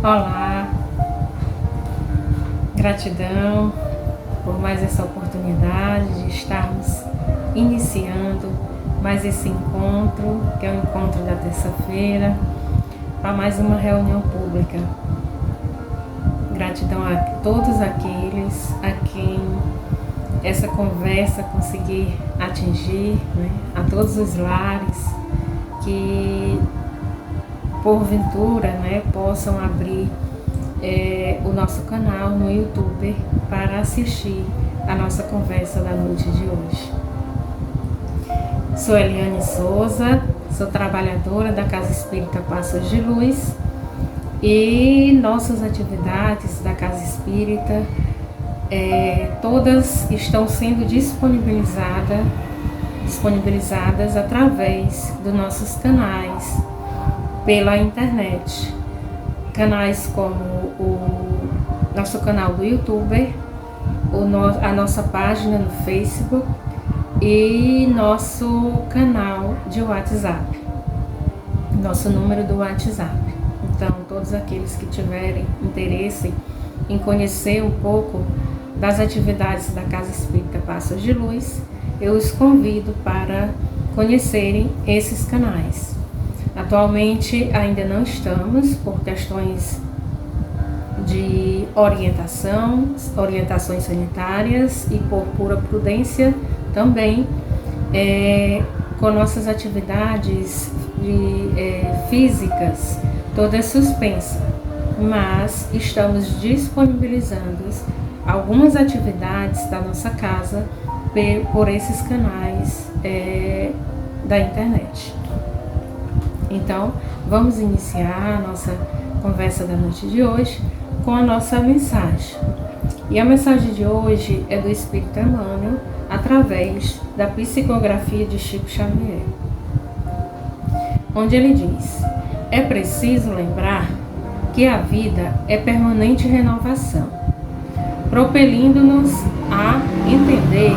Olá, gratidão por mais essa oportunidade de estarmos iniciando mais esse encontro, que é o encontro da terça-feira, para mais uma reunião pública. Gratidão a todos aqueles a quem essa conversa conseguir atingir, a todos os lares que porventura possam abrir o nosso canal no YouTube para assistir a nossa conversa da noite de hoje. Sou Eliane Souza, sou trabalhadora da Casa Espírita Passos de Luz e nossas atividades da Casa Espírita todas estão sendo disponibilizadas através dos nossos canais pela internet. Canais como o nosso canal do YouTube, a nossa página no Facebook e nosso canal de WhatsApp, nosso número do WhatsApp. Então, todos aqueles que tiverem interesse em conhecer um pouco das atividades da Casa Espírita Passos de Luz, eu os convido para conhecerem esses canais. Atualmente ainda não estamos, por questões de orientações sanitárias e por pura prudência também, com nossas atividades físicas todas suspensas, mas estamos disponibilizando algumas atividades da nossa casa por esses canais da internet. Então, vamos iniciar a nossa conversa da noite de hoje com a nossa mensagem. E a mensagem de hoje é do Espírito Emmanuel, através da psicografia de Chico Xavier, onde ele diz: é preciso lembrar que a vida é permanente renovação, propelindo-nos a entender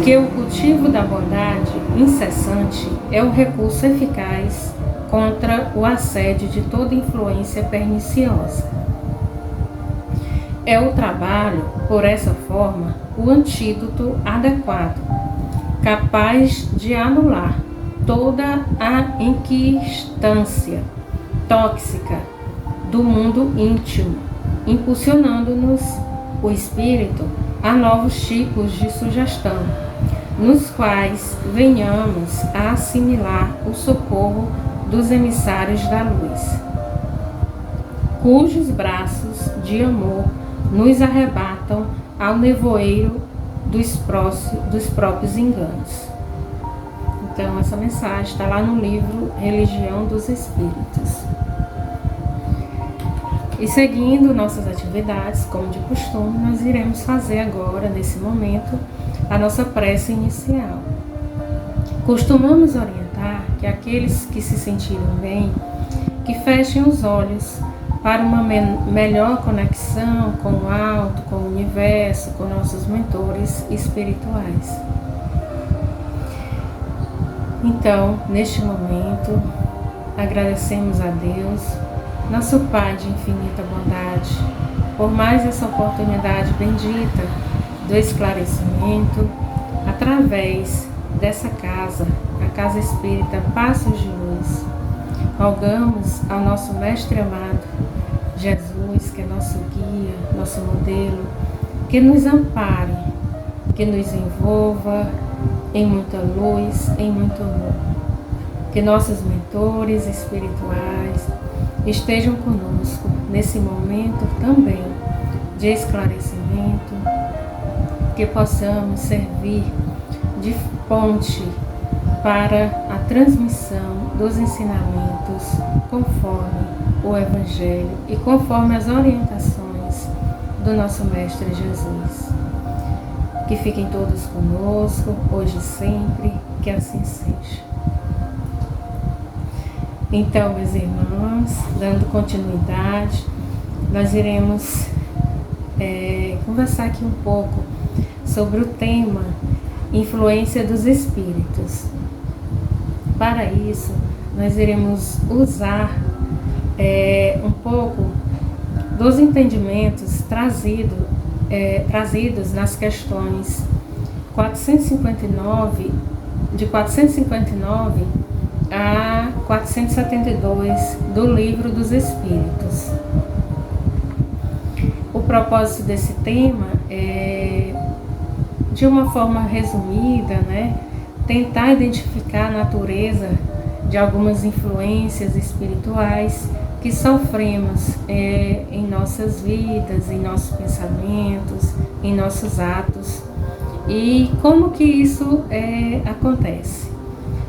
que o cultivo da bondade incessante é um recurso eficaz contra o assédio de toda influência perniciosa. É o trabalho, por essa forma, o antídoto adequado, capaz de anular toda a inquistância tóxica do mundo íntimo, impulsionando-nos o espírito a novos tipos de sugestão, nos quais venhamos a assimilar o socorro dos emissários da luz, cujos braços de amor nos arrebatam ao nevoeiro dos próprios enganos. Então, essa mensagem está lá no livro Religião dos Espíritos. E seguindo nossas atividades, como de costume, nós iremos fazer agora, nesse momento, a nossa prece inicial. Costumamos orientar que aqueles que se sentiram bem, que fechem os olhos para uma melhor conexão com o alto, com o universo, com nossos mentores espirituais. Então, neste momento, agradecemos a Deus, nosso Pai de infinita bondade, por mais essa oportunidade bendita do esclarecimento através dessa casa, a Casa Espírita Passos de Luz. Rogamos ao nosso Mestre amado, Jesus, que é nosso guia, nosso modelo, que nos ampare, que nos envolva em muita luz, em muito amor. Que nossos mentores espirituais estejam conosco nesse momento também de esclarecimento, que possamos servir de ponte para a transmissão dos ensinamentos conforme o Evangelho e conforme as orientações do nosso Mestre Jesus. Que fiquem todos conosco, hoje e sempre, que assim seja. Então, meus irmãos, dando continuidade, nós iremos conversar aqui um pouco sobre o tema influência dos espíritos. Para isso, nós iremos usar um pouco dos entendimentos trazidos nas questões 459, de 459 a 472 do Livro dos Espíritos. O propósito desse tema é, de uma forma resumida, né, tentar identificar a natureza de algumas influências espirituais que sofremos em nossas vidas, em nossos pensamentos, em nossos atos, e como que isso acontece.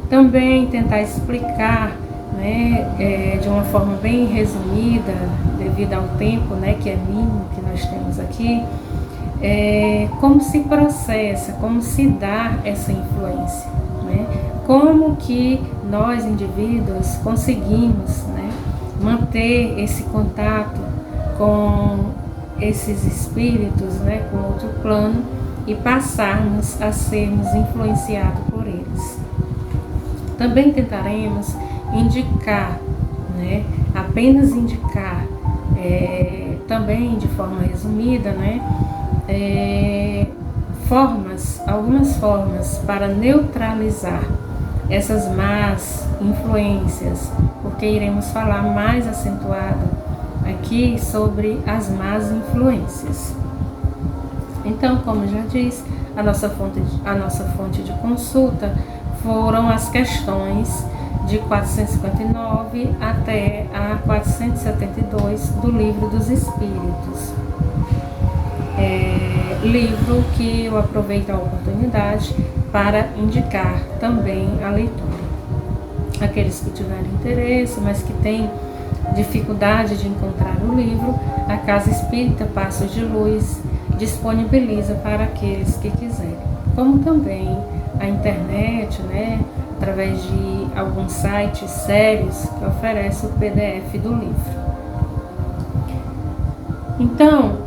Também tentar explicar, né, de uma forma bem resumida, devido ao tempo, né, que é mínimo que nós temos aqui, como se processa, como se dá essa influência, né? Como que nós, indivíduos, conseguimos, né, manter esse contato com esses espíritos, né, com outro plano, e passarmos a sermos influenciados por eles. Também tentaremos indicar, né, apenas indicar, também de forma resumida, né, algumas formas para neutralizar essas más influências, porque iremos falar mais acentuado aqui sobre as más influências. Então, como já disse, a nossa fonte de consulta foram as questões de 459 até a 472 do Livro dos Espíritos. Livro que eu aproveito a oportunidade para indicar também a leitura. Aqueles que tiverem interesse, mas que têm dificuldade de encontrar o livro, a Casa Espírita Passos de Luz disponibiliza para aqueles que quiserem. Como também a internet, né, através de alguns sites sérios que oferecem o PDF do livro. Então,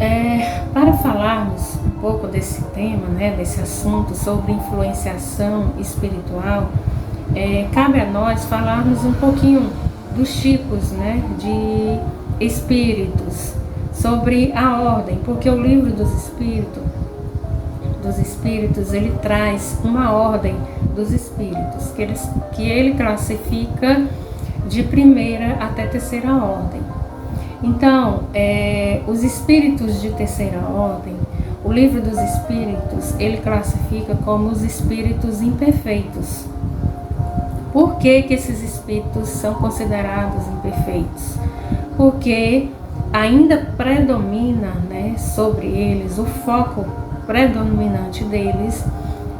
para falarmos um pouco desse tema, né, desse assunto sobre influenciação espiritual, cabe a nós falarmos um pouquinho dos tipos, né, de espíritos, sobre a ordem, porque o Livro dos Espíritos, ele traz uma ordem dos espíritos, que ele classifica de primeira até terceira ordem. Então, os espíritos de terceira ordem, o Livro dos Espíritos, ele classifica como os espíritos imperfeitos. Por que que esses espíritos são considerados imperfeitos? Porque ainda predomina, né, sobre eles, o foco predominante deles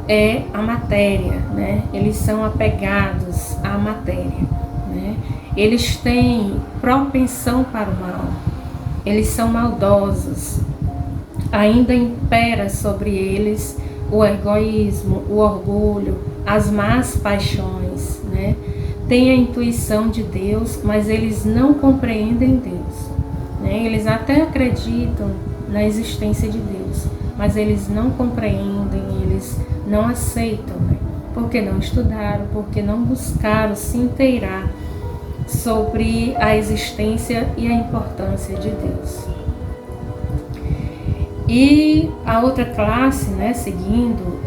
é a matéria, né? Eles são apegados à matéria, né? Eles têm propensão para o mal, eles são maldosos, ainda impera sobre eles o egoísmo, o orgulho, as más paixões, né? Tem a intuição de Deus, mas eles não compreendem Deus, né? Eles até acreditam na existência de Deus, mas eles não compreendem, eles não aceitam, né? Porque não estudaram, porque não buscaram se inteirar sobre a existência e a importância de Deus. E a outra classe, né, seguindo,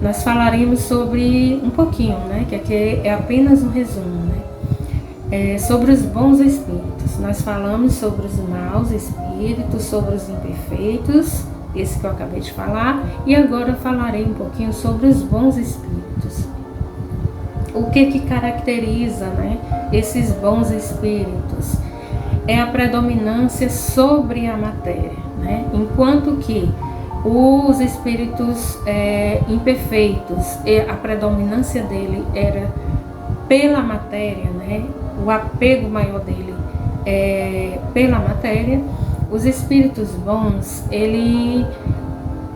nós falaremos sobre um pouquinho, né, que aqui é apenas um resumo, né, sobre os bons espíritos. Nós falamos sobre os maus espíritos, sobre os imperfeitos, esse que eu acabei de falar, e agora falarei um pouquinho sobre os bons espíritos. O que caracteriza, né, esses bons espíritos? É a predominância sobre a matéria, né? Enquanto que os espíritos imperfeitos, a predominância dele era pela matéria, né? O apego maior dele é pela matéria. Os espíritos bons,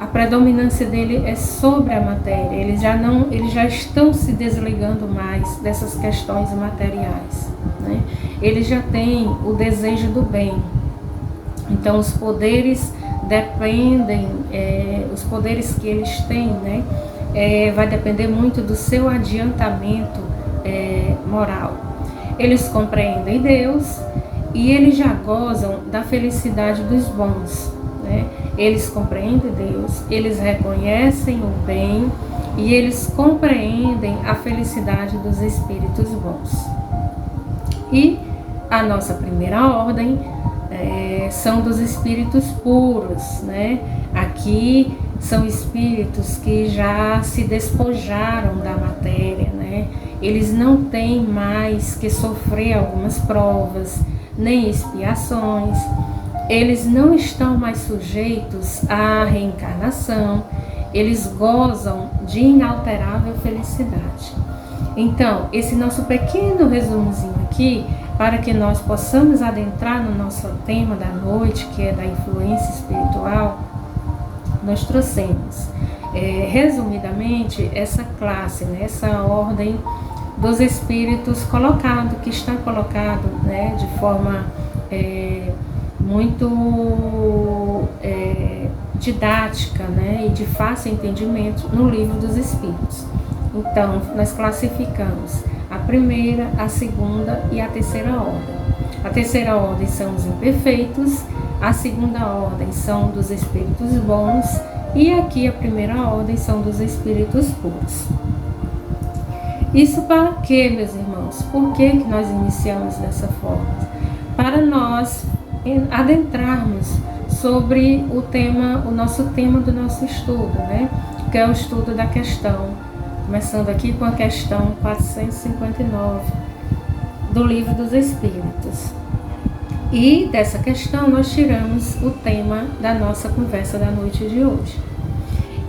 a predominância dele é sobre a matéria. Eles já estão se desligando mais dessas questões materiais, né? Eles já têm o desejo do bem. Então os poderes dependem, os poderes que eles têm, né, vai depender muito do seu adiantamento moral. eles compreendem Deus e eles já gozam da felicidade dos bons, né? Eles compreendem Deus, eles reconhecem o bem e eles compreendem a felicidade dos espíritos bons. E a nossa primeira ordem são dos espíritos puros, né? Aqui são espíritos que já se despojaram da matéria, né? Eles não têm mais que sofrer algumas provas, nem expiações. Eles não estão mais sujeitos à reencarnação. Eles gozam de inalterável felicidade. Então, esse nosso pequeno resumozinho aqui, para que nós possamos adentrar no nosso tema da noite, que é da influência espiritual, nós trouxemos, resumidamente, essa classe, né, essa ordem dos espíritos que está colocado, né, de forma muito didática, né, e de fácil entendimento no Livro dos Espíritos. Então, nós classificamos a primeira, a segunda e a terceira ordem. A terceira ordem são os imperfeitos, a segunda ordem são dos espíritos bons e aqui a primeira ordem são dos espíritos puros. Isso para quê, meus irmãos? Por que nós iniciamos dessa forma? Para nós adentrarmos sobre o nosso tema do nosso estudo, né? Que é o estudo da questão, começando aqui com a questão 459 do Livro dos Espíritos. E dessa questão nós tiramos o tema da nossa conversa da noite de hoje.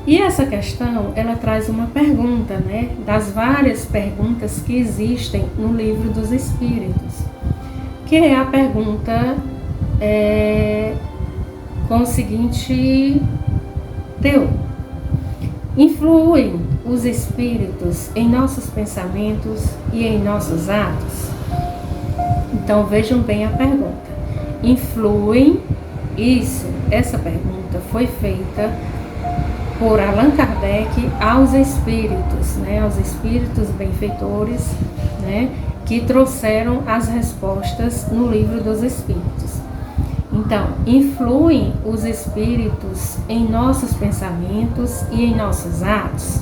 E essa questão, ela traz uma pergunta, né? Das várias perguntas que existem no Livro dos Espíritos, que é a pergunta com o seguinte teor: influem os espíritos em nossos pensamentos e em nossos atos? Então vejam bem a pergunta. Influem, essa pergunta foi feita por Allan Kardec aos espíritos, né, aos espíritos benfeitores, né, que trouxeram as respostas no Livro dos Espíritos. Então, influem os espíritos em nossos pensamentos e em nossos atos?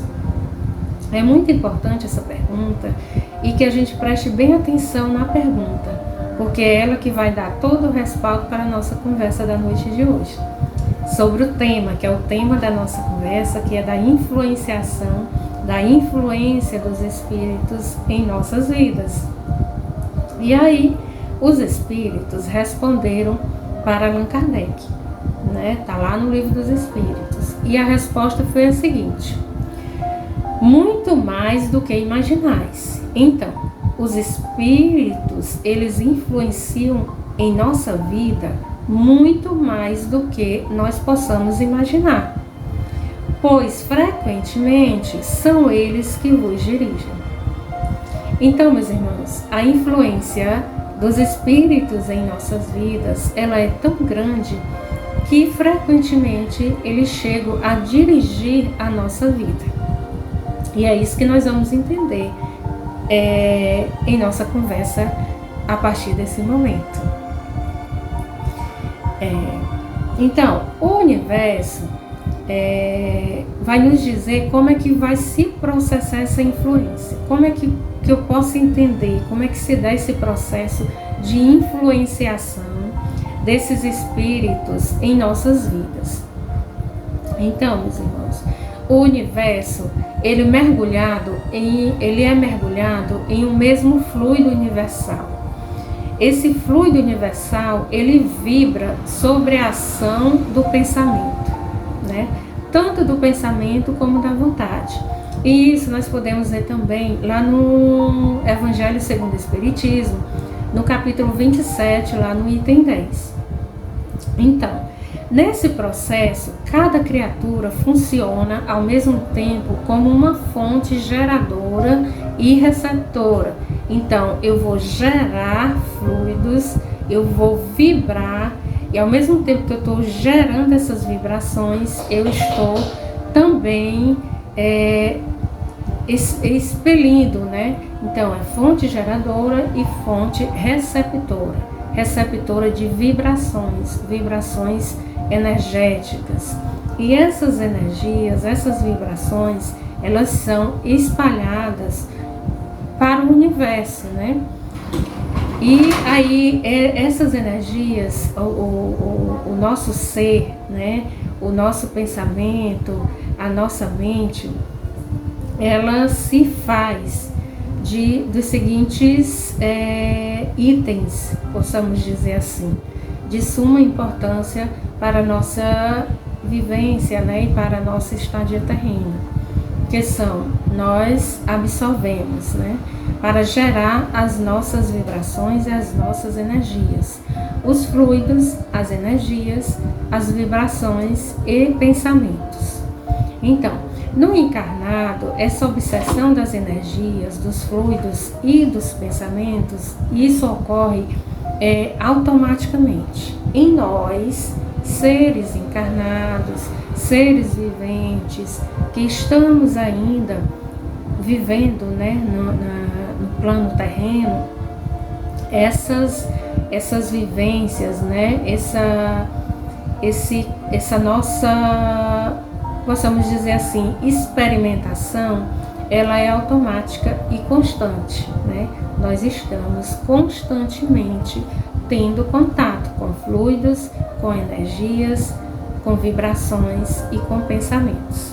É muito importante essa pergunta e que a gente preste bem atenção na pergunta, porque é ela que vai dar todo o respaldo para a nossa conversa da noite de hoje. Sobre o tema, que é o tema da nossa conversa, que é da influenciação, da influência dos espíritos em nossas vidas. E aí, os espíritos responderam para Allan Kardec, né? Tá lá no Livro dos Espíritos. E a resposta foi a seguinte: muito mais do que imaginais. Então, os espíritos, eles influenciam em nossa vida muito mais do que nós possamos imaginar, pois frequentemente são eles que vos dirigem. Então, meus irmãos, a influência dos espíritos em nossas vidas, ela é tão grande que frequentemente eles chegam a dirigir a nossa vida. E é isso que nós vamos entender em nossa conversa a partir desse momento. Então, o universo vai nos dizer como é que vai se processar essa influência, como é que eu posso entender, como é que se dá esse processo de influenciação desses espíritos em nossas vidas. Então, meus irmãos, o universo, ele é mergulhado em um mesmo fluido universal. Esse fluido universal, ele vibra sobre a ação do pensamento, né? Tanto do pensamento como da vontade. E isso nós podemos ver também lá no Evangelho segundo o Espiritismo, no capítulo 27, lá no item 10. Então, nesse processo, cada criatura funciona ao mesmo tempo como uma fonte geradora e receptora. Então, eu vou gerar fluidos, eu vou vibrar, e ao mesmo tempo que eu estou gerando essas vibrações, eu estou também expelindo, né? Então, é fonte geradora e fonte receptora de vibrações energéticas. E essas energias, essas vibrações, elas são espalhadas para o universo, né? E aí, essas energias, o nosso ser, né? O nosso pensamento, a nossa mente, ela se faz dos seguintes itens, possamos dizer assim, de suma importância para a nossa vivência, né, e para a nossa estadia terrena, que são, nós absorvemos, né, para gerar as nossas vibrações e as nossas energias, os fluidos, as energias, as vibrações e pensamentos. Então, no encarnado, essa obsessão das energias, dos fluidos e dos pensamentos, isso ocorre automaticamente em nós, seres encarnados, seres viventes, que estamos ainda vivendo, né, no plano terreno, essas vivências, né, essa nossa, possamos dizer assim, experimentação, ela é automática e constante, né? Nós estamos constantemente tendo contato com fluidos, com energias, com vibrações e com pensamentos.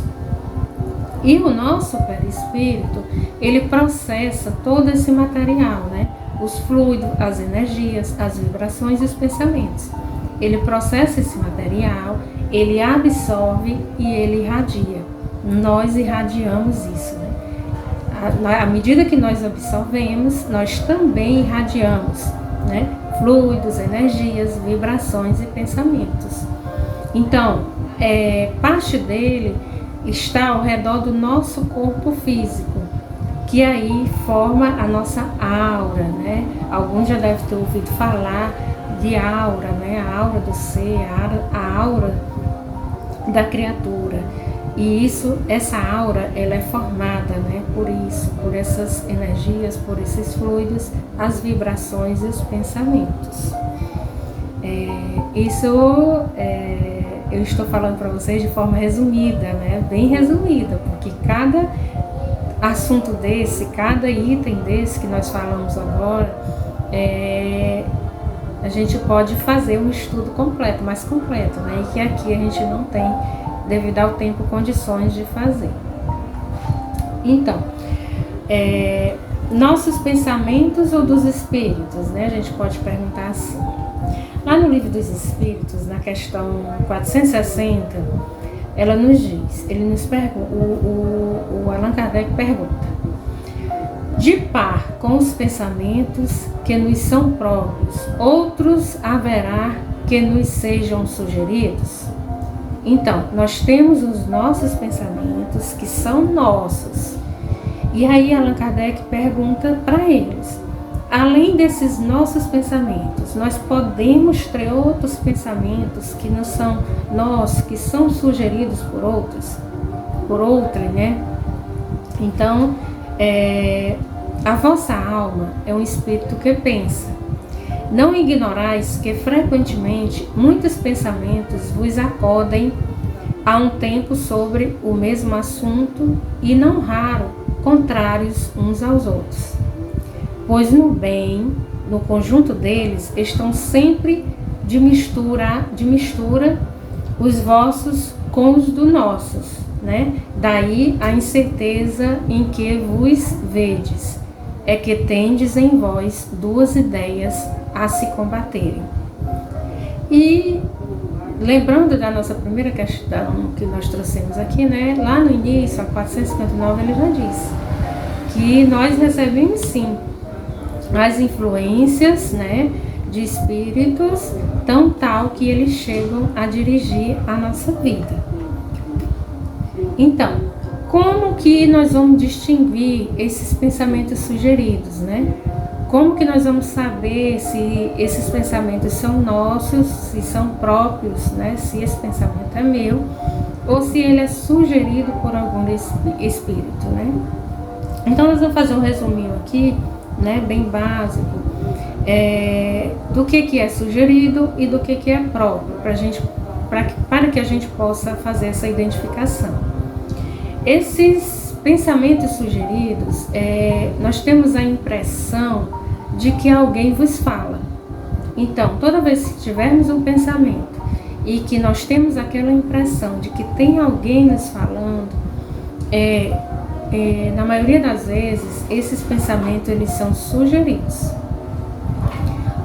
E o nosso perispírito, ele processa todo esse material, né? Os fluidos, as energias, as vibrações e os pensamentos. Ele processa esse material, ele absorve e ele irradia. Nós irradiamos isso, né? À medida que nós absorvemos, nós também irradiamos, né? Fluidos, energias, vibrações e pensamentos. Então, parte dele está ao redor do nosso corpo físico, que aí forma a nossa aura, né? Alguns já devem ter ouvido falar de aura, né? A aura do ser, a aura da criatura. E essa aura, ela é formada, né? Por essas energias, por esses fluidos, as vibrações e os pensamentos. Eu estou falando para vocês de forma resumida, né? Bem resumida, porque cada assunto desse, cada item desse que nós falamos agora, a gente pode fazer um estudo completo, mais completo, né? E que aqui a gente não tem, devido ao tempo, condições de fazer. Então, nossos pensamentos ou dos espíritos, né? A gente pode perguntar assim. Lá no Livro dos Espíritos, na questão 460, ela nos diz, o Allan Kardec pergunta: de par com os pensamentos que nos são próprios, outros haverá que nos sejam sugeridos? Então, nós temos os nossos pensamentos que são nossos. E aí Allan Kardec pergunta para eles: além desses nossos pensamentos, nós podemos ter outros pensamentos que não são nossos, que são sugeridos por outrem, né? Então, a vossa alma é um espírito que pensa. Não ignorais que frequentemente muitos pensamentos vos acodem a um tempo sobre o mesmo assunto e não raro contrários uns aos outros. Pois no bem, no conjunto deles, estão sempre de mistura os vossos com os dos nossos, né? Daí a incerteza em que vos vedes, é que tendes em vós duas ideias a se combaterem. E lembrando da nossa primeira questão que nós trouxemos aqui, né? Lá no início, a 459, ele já disse que nós recebemos sim as influências, né, de espíritos tão tal que eles chegam a dirigir a nossa vida. Então, como que nós vamos distinguir esses pensamentos sugeridos, né? Como que nós vamos saber se esses pensamentos são nossos, se são próprios, né? Se esse pensamento é meu ou se ele é sugerido por algum espírito, né? Então nós vamos fazer um resuminho aqui, né, bem básico, do que é sugerido e do que é próprio, para que a gente possa fazer essa identificação. Esses pensamentos sugeridos, nós temos a impressão de que alguém vos fala. Então, toda vez que tivermos um pensamento e que nós temos aquela impressão de que tem alguém nos falando, na maioria das vezes, esses pensamentos eles são sugeridos.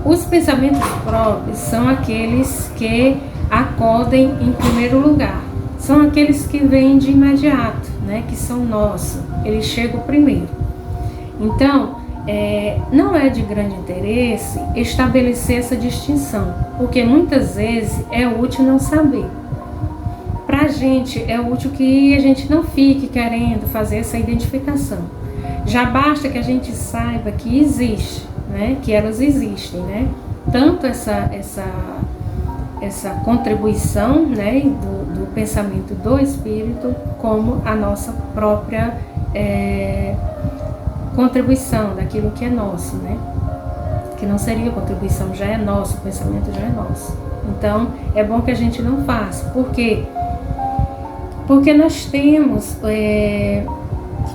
Os pensamentos próprios são aqueles que acodem em primeiro lugar. São aqueles que vêm de imediato, né, que são nossos. Eles chegam primeiro. Então, não é de grande interesse estabelecer essa distinção, porque muitas vezes é útil não saber. Para a gente é útil que a gente não fique querendo fazer essa identificação. Já basta que a gente saiba que existe, né? Que elas existem, né? Tanto essa contribuição, né? do pensamento do espírito, como a nossa própria contribuição daquilo que é nosso, né? Que não seria contribuição, já é nosso, o pensamento já é nosso. Então, é bom que a gente não faça. Por quê? Porque nós temos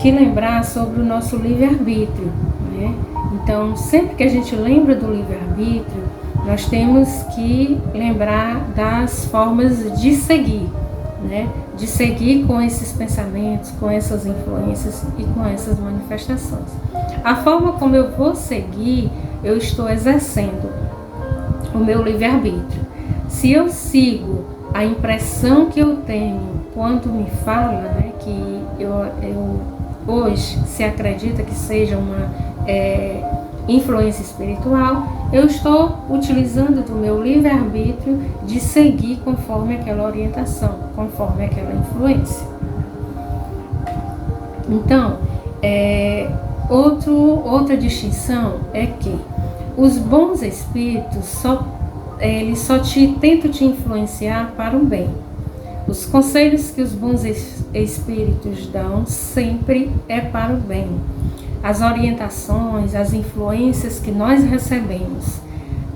que lembrar sobre o nosso livre-arbítrio, né? Então, sempre que a gente lembra do livre-arbítrio, nós temos que lembrar das formas de seguir, né? De seguir com esses pensamentos, com essas influências e com essas manifestações. A forma como eu vou seguir, eu estou exercendo o meu livre-arbítrio. Se eu sigo a impressão que eu tenho quando me fala, né, que eu hoje se acredita que seja uma influência espiritual, eu estou utilizando do meu livre-arbítrio de seguir conforme aquela orientação, conforme aquela influência. Então, outra distinção é que os bons espíritos eles só tentam te influenciar para o bem. Os conselhos que os bons espíritos dão sempre é para o bem. As orientações, as influências que nós recebemos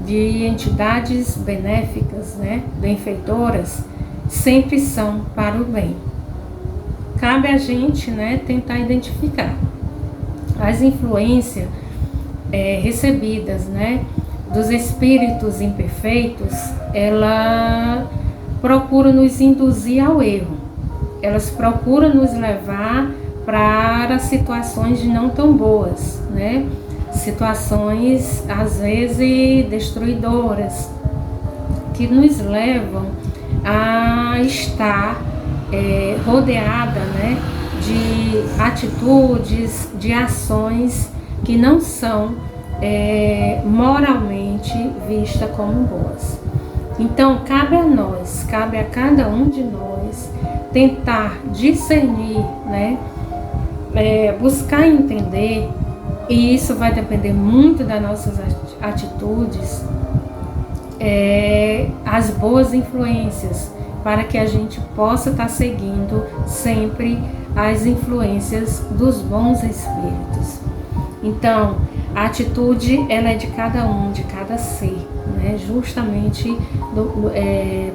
de entidades benéficas, né, benfeitoras, sempre são para o bem. Cabe a gente, né, tentar identificar as influências recebidas, né, dos espíritos imperfeitos. Ela procura nos induzir ao erro. Elas procuram nos levar para situações de não tão boas, né? Situações às vezes destruidoras, que nos levam a estar rodeada, né, de atitudes, de ações que não são moralmente vistas como boas. Então, cabe a nós, cabe a cada um de nós tentar discernir, né, buscar entender, e isso vai depender muito das nossas atitudes, as boas influências, para que a gente possa estar seguindo sempre as influências dos bons espíritos. Então, a atitude ela é de cada um, de cada ser, né? Justamente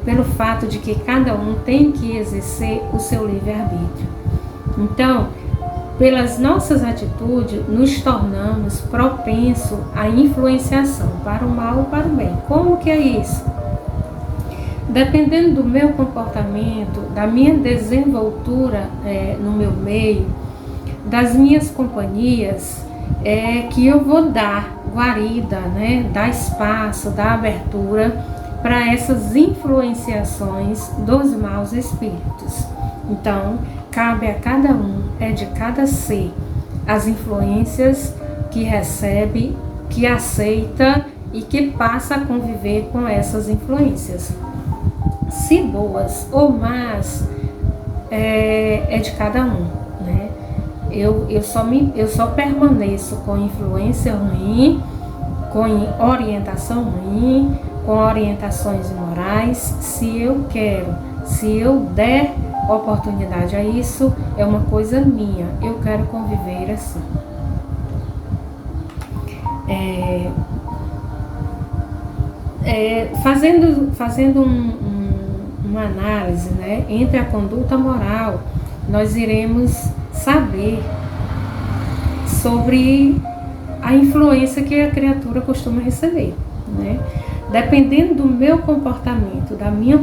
pelo fato de que cada um tem que exercer o seu livre-arbítrio. Então, pelas nossas atitudes, nos tornamos propensos à influenciação para o mal ou para o bem. Como que é isso? Dependendo do meu comportamento, da minha desenvoltura no meu meio, das minhas companhias, que eu vou dar guarida, né, dar espaço, dar abertura para essas influenciações dos maus espíritos. Então, cabe a cada um, de cada ser, as influências que recebe, que aceita e que passa a conviver com essas influências. Se boas ou más, é de cada um, né? Eu só permaneço com influência ruim, com orientação ruim, com orientações morais, se eu quero, se eu der oportunidade a isso, é uma coisa minha, eu quero conviver assim. Fazendo uma análise, né, entre a conduta moral, nós iremos saber sobre a influência que a criatura costuma receber, né? Dependendo do meu comportamento, da minha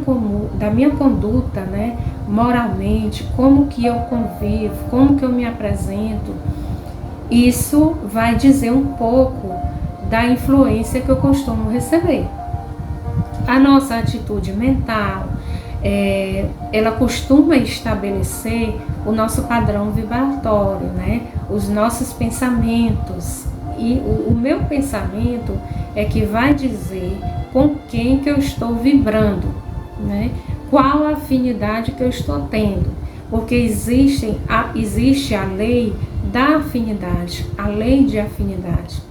conduta, né, moralmente, como que eu convivo, como que eu me apresento, isso vai dizer um pouco da influência que eu costumo receber. A nossa atitude mental, ela costuma estabelecer o nosso padrão vibratório, né? Os nossos pensamentos. E o meu pensamento é que vai dizer com quem que eu estou vibrando, né? Qual a afinidade que eu estou tendo. Porque existe a lei da afinidade, a lei de afinidade.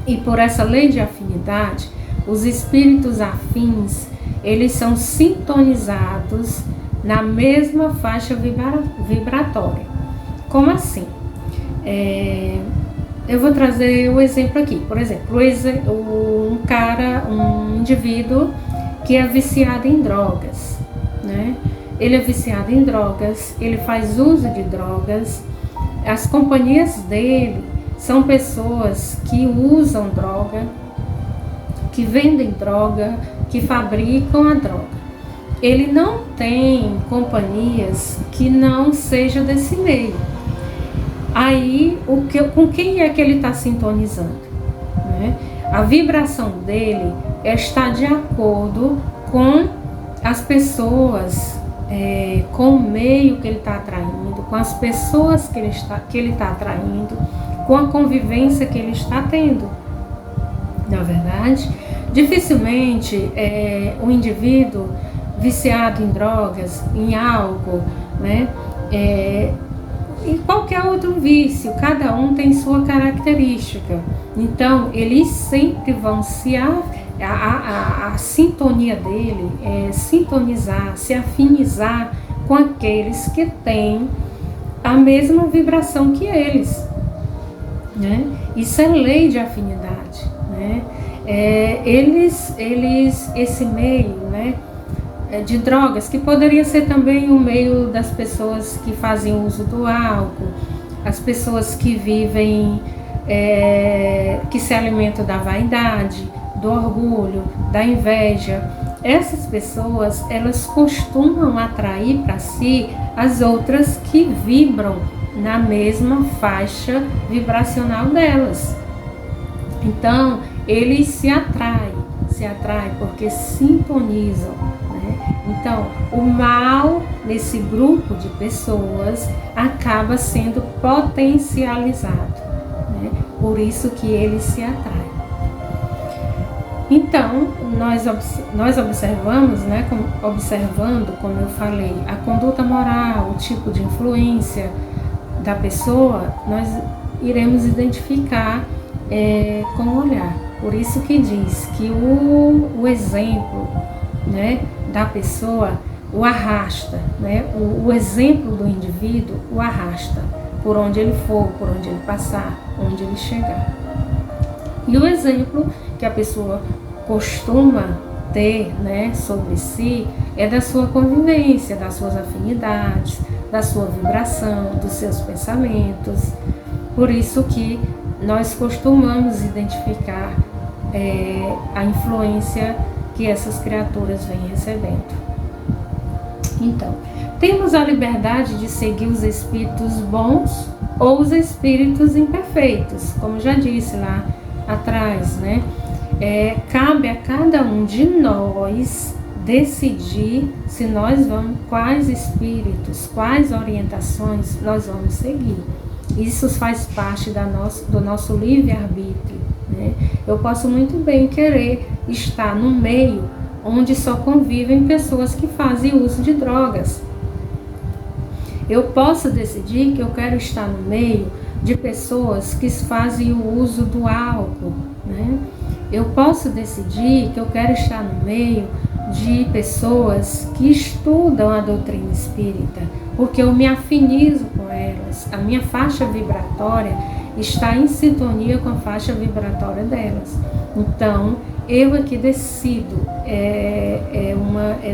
E por essa lei de afinidade, os espíritos afins, eles são sintonizados na mesma faixa vibratória. Como assim? Eu vou trazer o exemplo aqui. Por exemplo, um indivíduo que é viciado em drogas, né? Ele é viciado em drogas, ele faz uso de drogas, as companhias dele são pessoas que usam droga, que vendem droga, que fabricam a droga. Ele não tem companhias que não sejam desse meio. Aí, com quem é que ele está sintonizando? Né? A vibração dele está de acordo com as pessoas, com o meio que ele está atraindo, com as pessoas que ele está atraindo, com a convivência que ele está tendo. Na verdade, dificilmente o indivíduo viciado em drogas, em álcool, né? E qualquer outro vício, cada um tem sua característica. Então, eles sempre vão a sintonia dele é sintonizar, se afinizar com aqueles que têm a mesma vibração que eles, né? Isso é lei de afinidade, né? Esse meio, né, de drogas, que poderia ser também o meio das pessoas que fazem uso do álcool, as pessoas que vivem, que se alimentam da vaidade, do orgulho, da inveja. Essas pessoas, elas costumam atrair para si as outras que vibram na mesma faixa vibracional delas. Então, eles se atraem porque sintonizam. Então, o mal nesse grupo de pessoas acaba sendo potencializado, né? Por isso que eles se atraem. Então, nós observamos, né, observando, como eu falei, a conduta moral, o tipo de influência da pessoa, nós iremos identificar com o olhar. Por isso que diz que o exemplo, né, da pessoa o arrasta, né? O exemplo do indivíduo o arrasta por onde ele for, por onde ele passar, onde ele chegar. E o exemplo que a pessoa costuma ter, né, sobre si é da sua convivência, das suas afinidades, da sua vibração, dos seus pensamentos. Por isso que nós costumamos identificar a influência que essas criaturas vêm recebendo. Então, temos a liberdade de seguir os espíritos bons ou os espíritos imperfeitos, como já disse lá atrás, né? Cabe a cada um de nós decidir se nós vamos, quais espíritos, quais orientações nós vamos seguir. Isso faz parte do nosso livre-arbítrio, né? Eu posso muito bem querer estar no meio onde só convivem pessoas que fazem uso de drogas. Eu posso decidir que eu quero estar no meio de pessoas que fazem o uso do álcool, né? Eu posso decidir que eu quero estar no meio de pessoas que estudam a doutrina espírita, porque eu me afinizo com elas, a minha faixa vibratória está em sintonia com a faixa vibratória delas. Então, eu é que decido, é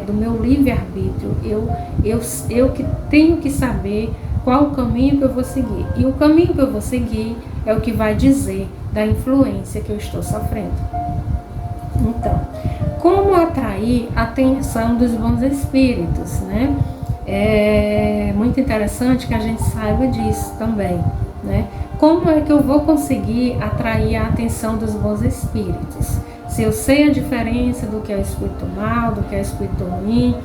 do meu livre-arbítrio, eu que tenho que saber qual o caminho que eu vou seguir. E o caminho que eu vou seguir é o que vai dizer da influência que eu estou sofrendo. Então, como atrair a atenção dos bons espíritos, né? É muito interessante que a gente saiba disso também, né? Como é que eu vou conseguir atrair a atenção dos bons espíritos? Se eu sei a diferença do que é o espírito mal, do que é o espírito ruim,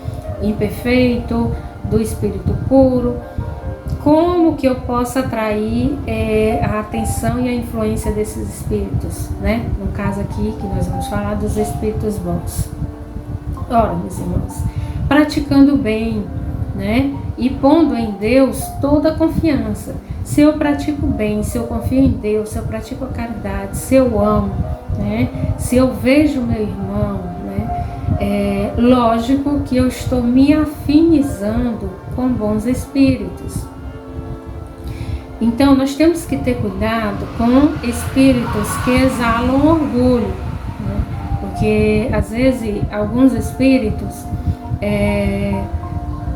imperfeito, do espírito puro, como que eu posso atrair a atenção e a influência desses espíritos, né? No caso aqui, que nós vamos falar dos espíritos bons. Ora, meus irmãos, praticando bem, né? E pondo em Deus toda a confiança. Se eu pratico bem, se eu confio em Deus, se eu pratico a caridade, se eu amo, né? Se eu vejo meu irmão, né? É lógico que eu estou me afinizando com bons espíritos. Então, nós temos que ter cuidado com espíritos que exalam orgulho, né? Porque, às vezes, alguns espíritos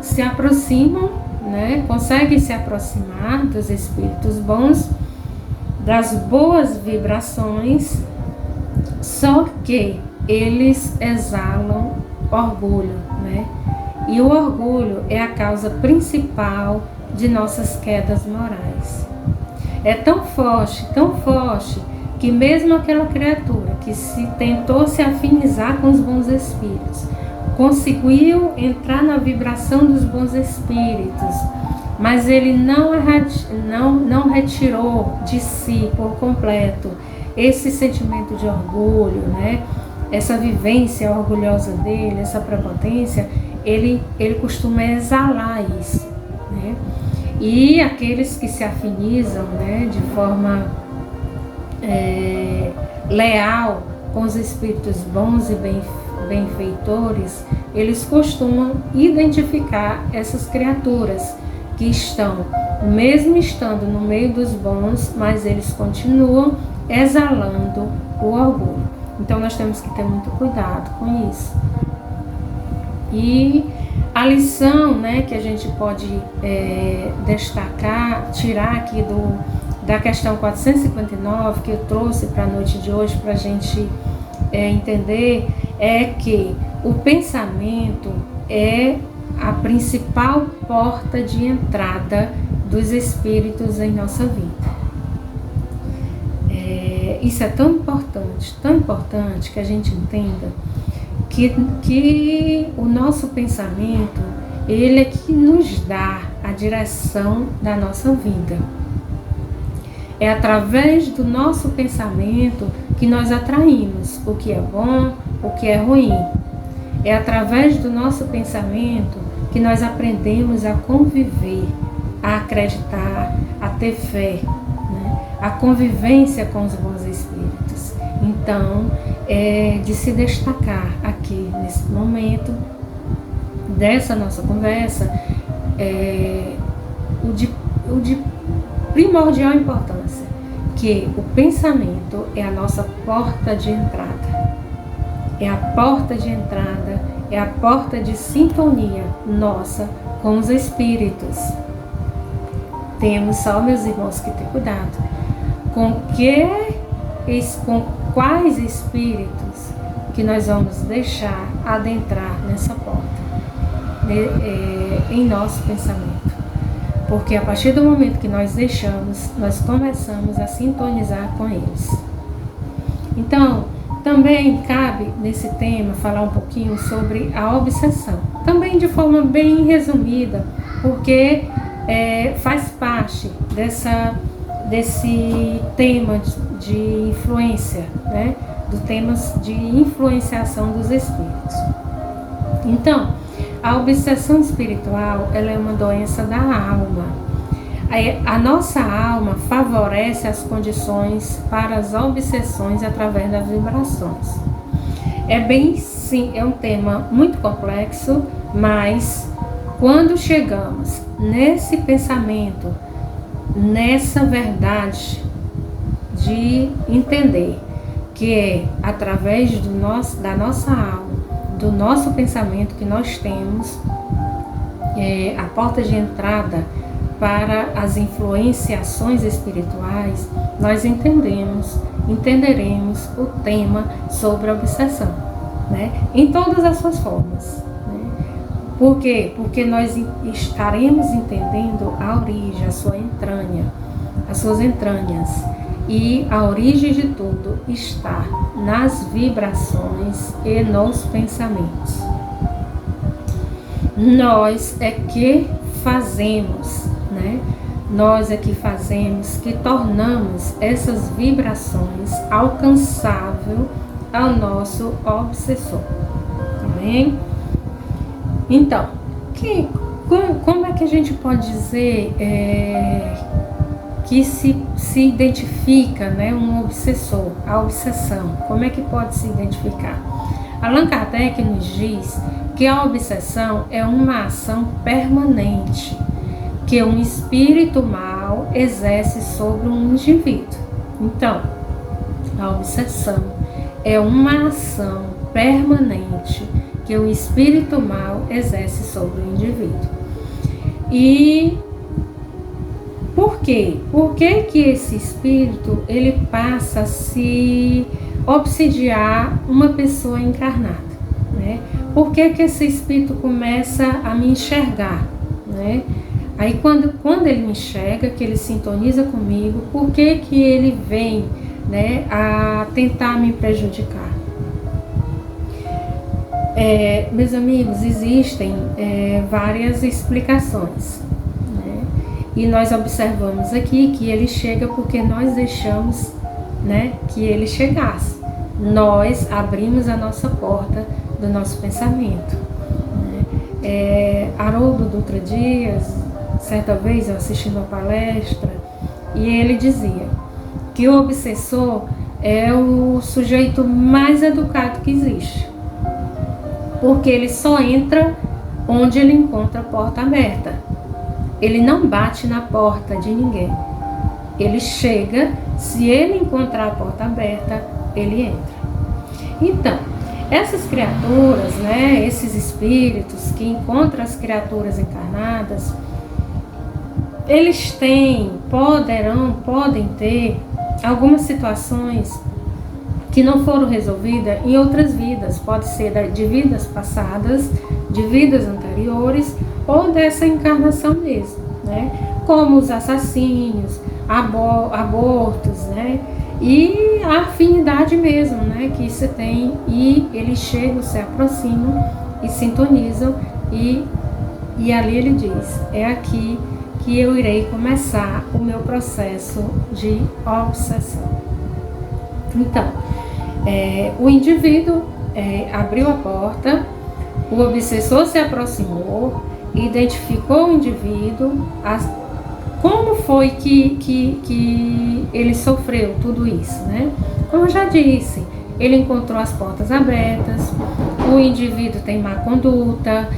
se aproximam, né? Conseguem se aproximar dos espíritos bons, das boas vibrações, só que eles exalam orgulho, né? E o orgulho é a causa principal de nossas quedas morais. É tão forte, que mesmo aquela criatura que tentou se afinizar com os bons espíritos, conseguiu entrar na vibração dos bons espíritos, mas ele não retirou de si por completo esse sentimento de orgulho, né? Essa vivência orgulhosa dele, essa prepotência, ele costuma exalar isso, né? E aqueles que se afinizam, né, de forma leal com os espíritos bons e benfeitores, eles costumam identificar essas criaturas que estão, mesmo estando no meio dos bons, mas eles continuam exalando o orgulho. Então nós temos que ter muito cuidado com isso. E a lição, né, que a gente pode destacar, tirar aqui da questão 459, que eu trouxe para a noite de hoje para a gente entender, é que o pensamento é a principal porta de entrada dos espíritos em nossa vida. Isso é tão importante que a gente entenda que o nosso pensamento, ele é que nos dá a direção da nossa vida. É através do nosso pensamento que nós atraímos o que é bom, o que é ruim. É através do nosso pensamento que nós aprendemos a conviver, a acreditar, a ter fé, né? A convivência com os bons espíritos. Então, é de se destacar aqui nesse momento dessa nossa conversa o de primordial importância, que o pensamento é a nossa porta de entrada. É a porta de entrada, é a porta de sintonia nossa com os espíritos. Temos só, meus irmãos, que ter cuidado com quais espíritos que nós vamos deixar adentrar nessa porta, em nosso pensamento. Porque a partir do momento que nós deixamos, nós começamos a sintonizar com eles. Então, também cabe nesse tema falar um pouquinho sobre a obsessão. Também de forma bem resumida, porque faz parte desse tema de influência, né? Do tema de influenciação dos espíritos. Então, a obsessão espiritual, ela é uma doença da alma. A nossa alma favorece as condições para as obsessões através das vibrações. É bem sim, é um tema muito complexo, mas quando chegamos nesse pensamento, nessa verdade de entender que é através da nossa alma, do nosso pensamento que nós temos a porta de entrada para as influenciações espirituais, nós entenderemos o tema sobre a obsessão, né? Em todas as suas formas. Né? Por quê? Porque nós estaremos entendendo a origem, a sua entranha, as suas entranhas. E a origem de tudo está nas vibrações e nos pensamentos. Nós é que fazemos, né? Nós é que fazemos, que tornamos essas vibrações alcançável ao nosso obsessor. Amém? Então, como é que a gente pode dizer que se identifica, né, um obsessor, a obsessão? Como é que pode se identificar? Allan Kardec nos diz que a obsessão é uma ação permanente que um espírito mau exerce sobre um indivíduo. Então, a obsessão é uma ação permanente que um espírito mau exerce sobre o indivíduo. E por quê? Por que esse espírito ele passa a se obsidiar uma pessoa encarnada? Né? Por que esse espírito começa a me enxergar? Né? Aí quando ele me enxerga, que ele sintoniza comigo, por que ele vem, né, a tentar me prejudicar? Meus amigos, existem várias explicações, né? E nós observamos aqui que ele chega porque nós deixamos, né, que ele chegasse. Nós abrimos a nossa porta do nosso pensamento. Né? Haroldo Dutra Dias, certa vez eu assisti uma palestra e ele dizia que o obsessor é o sujeito mais educado que existe, porque ele só entra onde ele encontra a porta aberta. Ele não bate na porta de ninguém. Ele chega, se ele encontrar a porta aberta, ele entra. Então, essas criaturas, né, esses espíritos que encontram as criaturas encarnadas, eles podem ter algumas situações que não foram resolvidas em outras vidas. Pode ser de vidas passadas, de vidas anteriores ou dessa encarnação mesmo, né? Como os assassínios, abortos, né? E a afinidade mesmo, né? Que você tem, e eles chegam, se aproximam e sintonizam e ali ele diz, é aqui que eu irei começar o meu processo de obsessão. Então, o indivíduo abriu a porta, o obsessor se aproximou, identificou o indivíduo, como foi que ele sofreu tudo isso, né? Como eu já disse, ele encontrou as portas abertas, o indivíduo tem má conduta,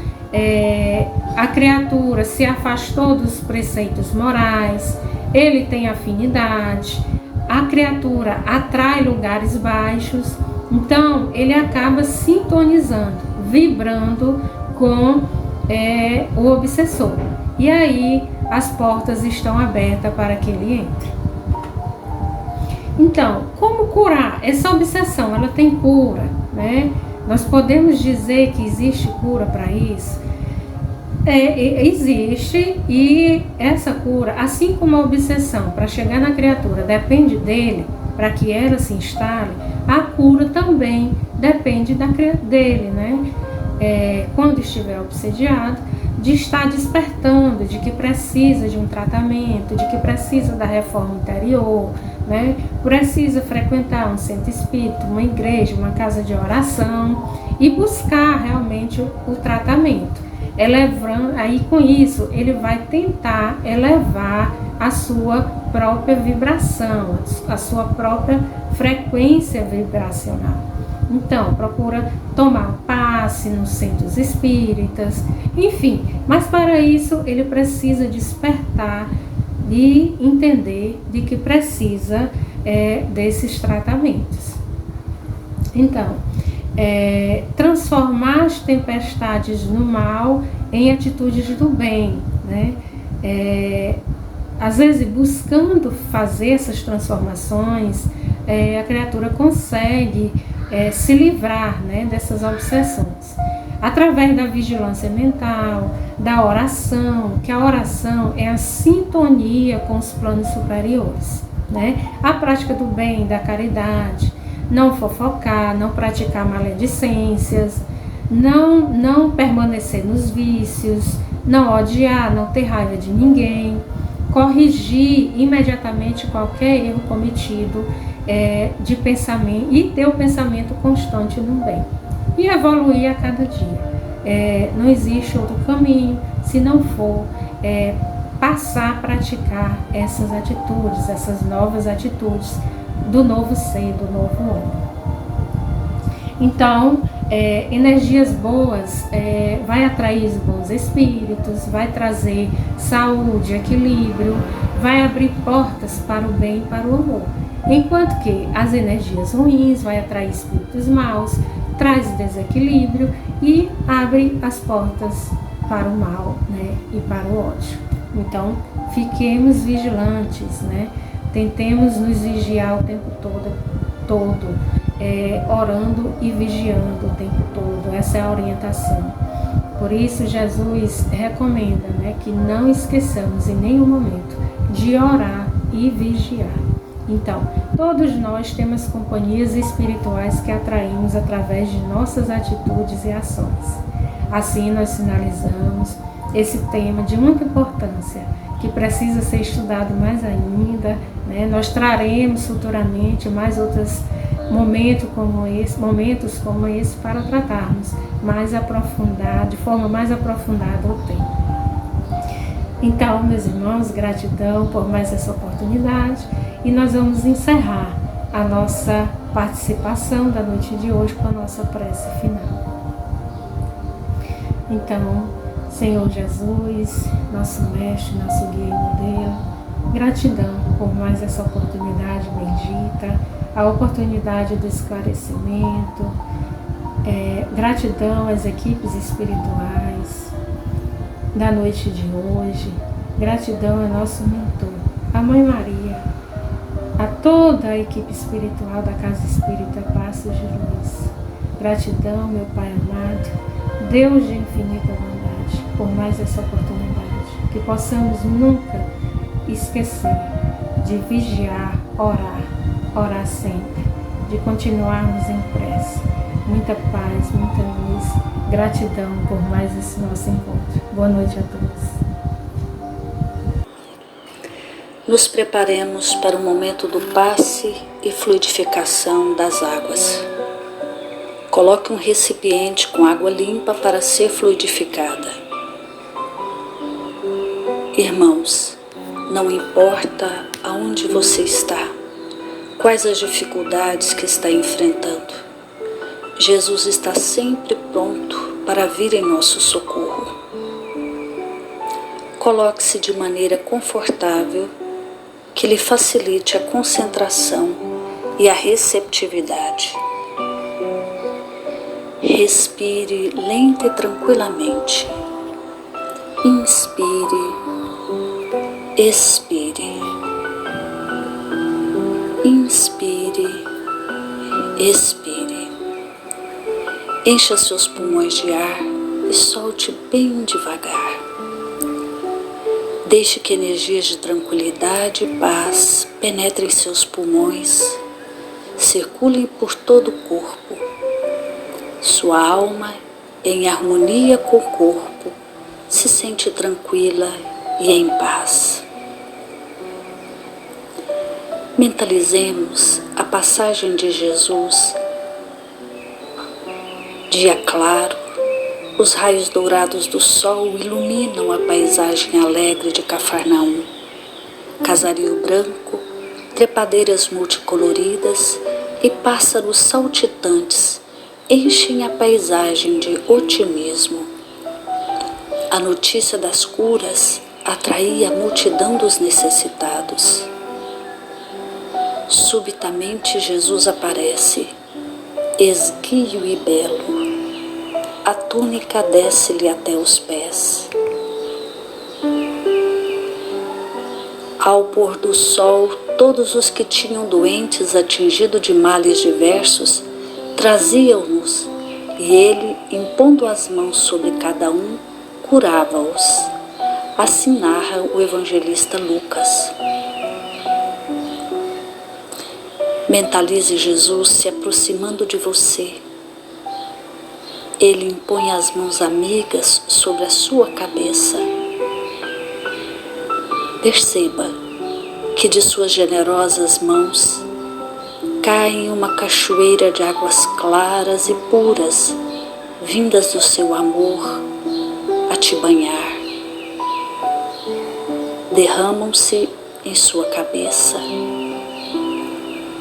a criatura se afastou dos preceitos morais, ele tem afinidade, a criatura atrai lugares baixos, então ele acaba sintonizando, vibrando com o obsessor. E aí as portas estão abertas para que ele entre. Então, como curar essa obsessão? Ela tem cura, né? Nós podemos dizer que existe cura para isso? Existe, e essa cura, assim como a obsessão para chegar na criatura depende dele, para que ela se instale, a cura também depende dele, né? Quando estiver obsediado, de estar despertando, de que precisa de um tratamento, de que precisa da reforma interior, né? Precisa frequentar um centro espírita, uma igreja, uma casa de oração e buscar realmente o tratamento. Aí com isso ele vai tentar elevar a sua própria vibração, a sua própria frequência vibracional. Então, procura tomar um passe nos centros espíritas, enfim. Mas para isso, ele precisa despertar e entender de que precisa desses tratamentos. Então, transformar as tempestades no mal em atitudes do bem, né? Às vezes, buscando fazer essas transformações, a criatura consegue se livrar, né, dessas obsessões. Através da vigilância mental, da oração, que a oração é a sintonia com os planos superiores, né? A prática do bem, da caridade, não fofocar, não praticar maledicências, não permanecer nos vícios, não odiar, não ter raiva de ninguém, corrigir imediatamente qualquer erro cometido de pensamento e ter o pensamento constante no bem e evoluir a cada dia. Não existe outro caminho se não for passar a praticar essas atitudes, essas novas atitudes do novo ser, do novo homem. Então, energias boas vai atrair os bons espíritos, vai trazer saúde, equilíbrio, vai abrir portas para o bem e para o amor. Enquanto que as energias ruins vai atrair espíritos maus, traz desequilíbrio e abre as portas para o mal, né, e para o ódio. Então, fiquemos vigilantes, né? Tentemos nos vigiar o tempo todo, orando e vigiando o tempo todo. Essa é a orientação. Por isso, Jesus recomenda, né, que não esqueçamos em nenhum momento de orar e vigiar. Então, todos nós temos companhias espirituais que atraímos através de nossas atitudes e ações. Assim, nós sinalizamos esse tema de muita importância, que precisa ser estudado mais ainda, né? Nós traremos futuramente mais outros momentos como esse para tratarmos de forma mais aprofundada o tema. Então, meus irmãos, gratidão por mais essa oportunidade e nós vamos encerrar a nossa participação da noite de hoje com a nossa prece final. Então, Senhor Jesus, nosso mestre, nosso guia e modelo, gratidão por mais essa oportunidade bendita, a oportunidade do esclarecimento, gratidão às equipes espirituais da noite de hoje, gratidão ao nosso mentor, a Mãe Maria, a toda a equipe espiritual da Casa Espírita Passos de Luz. Gratidão, meu Pai amado, Deus de infinita bondade, por mais essa oportunidade, que possamos nunca esquecer de vigiar, orar sempre, de continuarmos em prece. Muita paz, muita luz, gratidão por mais esse nosso encontro. Boa noite a todos. Nos preparemos para o momento do passe e fluidificação das águas. Coloque um recipiente com água limpa para ser fluidificada. Irmãos, não importa aonde você está, quais as dificuldades que está enfrentando, Jesus está sempre pronto para vir em nosso socorro. Coloque-se de maneira confortável que lhe facilite a concentração e a receptividade. Respire lenta e tranquilamente. Inspire, expire. Inspire, expire. Encha seus pulmões de ar e solte bem devagar. Deixe que energias de tranquilidade e paz penetrem seus pulmões, circulem por todo o corpo. Sua alma, em harmonia com o corpo, se sente tranquila e em paz. Mentalizemos a passagem de Jesus. Dia claro, os raios dourados do sol iluminam a paisagem alegre de Cafarnaum. Casario branco, trepadeiras multicoloridas e pássaros saltitantes enchem a paisagem de otimismo. A notícia das curas atraía a multidão dos necessitados. Subitamente Jesus aparece, esguio e belo. A túnica desce-lhe até os pés. Ao pôr do sol, todos os que tinham doentes atingidos de males diversos traziam-nos, e ele, impondo as mãos sobre cada um, curava-os. Assim narra o evangelista Lucas. Mentalize Jesus se aproximando de você. Ele impõe as mãos amigas sobre a sua cabeça. Perceba que de suas generosas mãos cai uma cachoeira de águas claras e puras, vindas do seu amor a te banhar. Derramam-se em sua cabeça,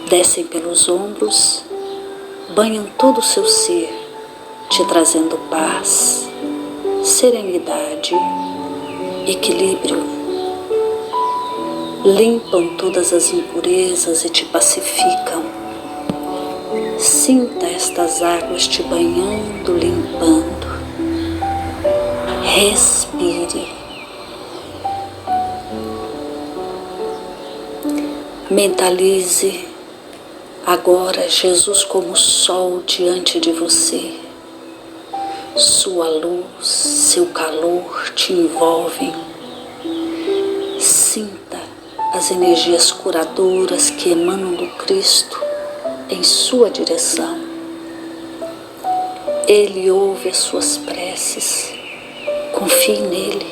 descem pelos ombros, banham todo o seu ser, te trazendo paz, serenidade, equilíbrio. Limpam todas as impurezas e te pacificam. Sinta estas águas te banhando, limpando. Respire. Mentalize agora Jesus como sol diante de você. Sua luz, seu calor te envolvem. Sinta as energias curadoras que emanam do Cristo em sua direção. Ele ouve as suas preces. Confie nele.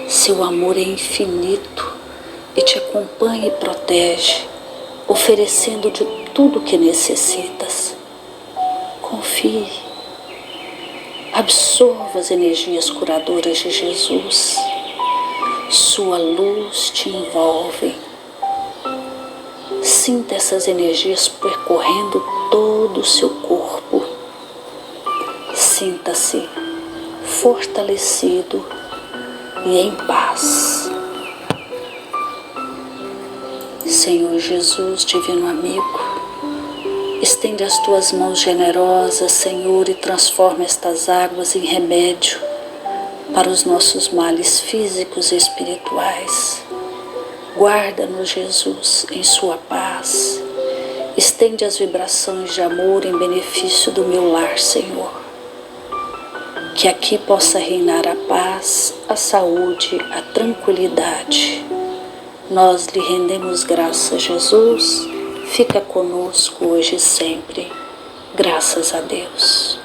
Seu amor é infinito e te acompanha e protege, oferecendo-te tudo o que necessitas. Confie. Absorva as energias curadoras de Jesus. Sua luz te envolve. Sinta essas energias percorrendo todo o seu corpo. Sinta-se fortalecido e em paz. Senhor Jesus, divino amigo, estende as tuas mãos generosas, Senhor, e transforma estas águas em remédio para os nossos males físicos e espirituais. Guarda-nos, Jesus, em sua paz. Estende as vibrações de amor em benefício do meu lar, Senhor. Que aqui possa reinar a paz, a saúde, a tranquilidade. Nós lhe rendemos graças, Jesus. Fica conosco hoje e sempre. Graças a Deus.